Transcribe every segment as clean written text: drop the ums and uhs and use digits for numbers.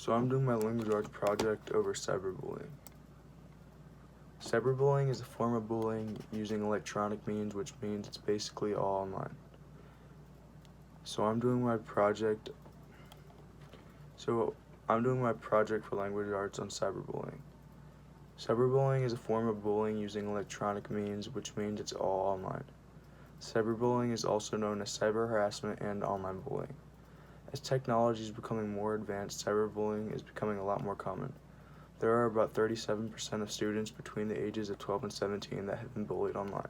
So I'm doing my language arts project over cyberbullying. Cyberbullying is a form of bullying using electronic means, which means it's basically all online. So I'm doing my project for language arts on cyberbullying. Cyberbullying is a form of bullying using electronic means, which means it's all online. Cyberbullying is also known as cyber harassment and online bullying. As technology is becoming more advanced, cyberbullying is becoming a lot more common. There are about 37% of students between the ages of 12 and 17 that have been bullied online.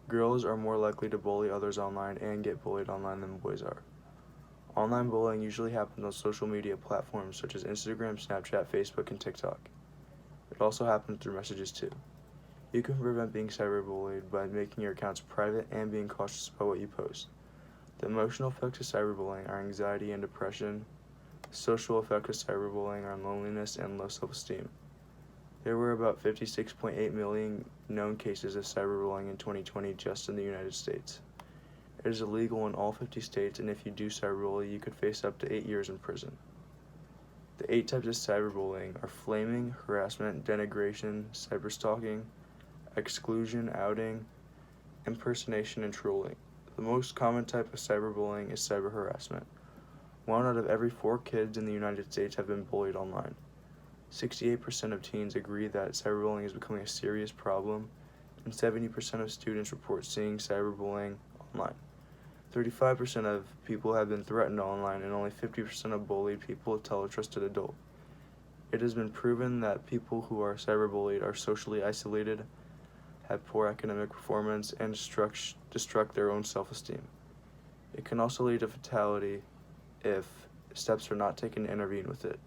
Girls are more likely to bully others online and get bullied online than boys are. Online bullying usually happens on social media platforms such as Instagram, Snapchat, Facebook, and TikTok. It also happens through messages too. You can prevent being cyberbullied by making your accounts private and being cautious about what you post. The emotional effects of cyberbullying are anxiety and depression. The social effects of cyberbullying are loneliness and low self-esteem. There were about 56.8 million known cases of cyberbullying in 2020 just in the United States. It is illegal in all 50 states, and if you do cyberbully, you could face up to 8 years in prison. The 8 types of cyberbullying are flaming, harassment, denigration, cyberstalking, exclusion, outing, impersonation, and trolling. The most common type of cyberbullying is cyber harassment. 1 out of every 4 kids in the United States have been bullied online. 68% of teens agree that cyberbullying is becoming a serious problem, and 70% of students report seeing cyberbullying online. 35% of people have been threatened online, and only 50% of bullied people tell a trusted adult. It has been proven that people who are cyberbullied are socially isolated, have poor academic performance, and destruct their own self-esteem. It can also lead to fatality if steps are not taken to intervene with it.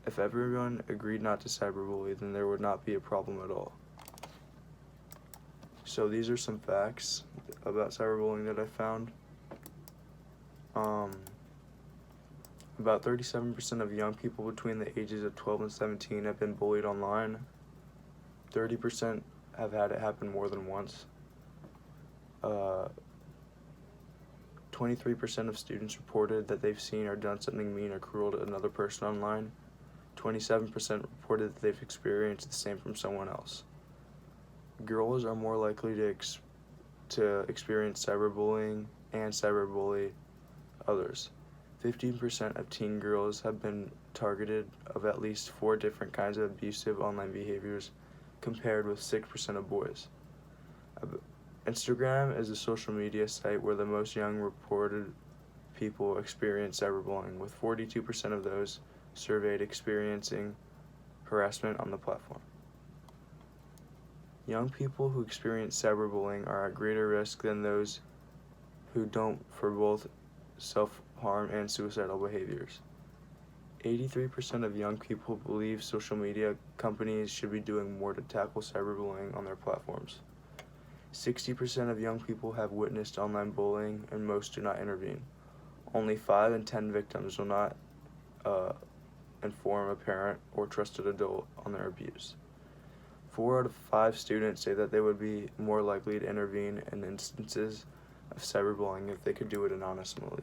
If everyone agreed not to cyberbully, then there would not be a problem at all. So these are some facts about cyberbullying that I found. About 37% of young people between the ages of 12 and 17 have been bullied online. 30% have had it happen more than once. 23% of students reported that they've seen or done something mean or cruel to another person online. 27% reported that they've experienced the same from someone else. Girls are more likely to experience cyberbullying and cyberbully others. 15% of teen girls have been targeted of at least 4 different kinds of abusive online behaviors, compared with 6% of boys. Instagram is a social media site where the most young reported people experience cyberbullying, with 42% of those surveyed experiencing harassment on the platform. Young people who experience cyberbullying are at greater risk than those who don't for both self-harm and suicidal behaviors. 83% of young people believe social media companies should be doing more to tackle cyberbullying on their platforms. 60% of young people have witnessed online bullying, and most do not intervene. Only 5 in 10 victims will not inform a parent or trusted adult on their abuse. 4 out of 5 students say that they would be more likely to intervene in instances of cyberbullying if they could do it anonymously.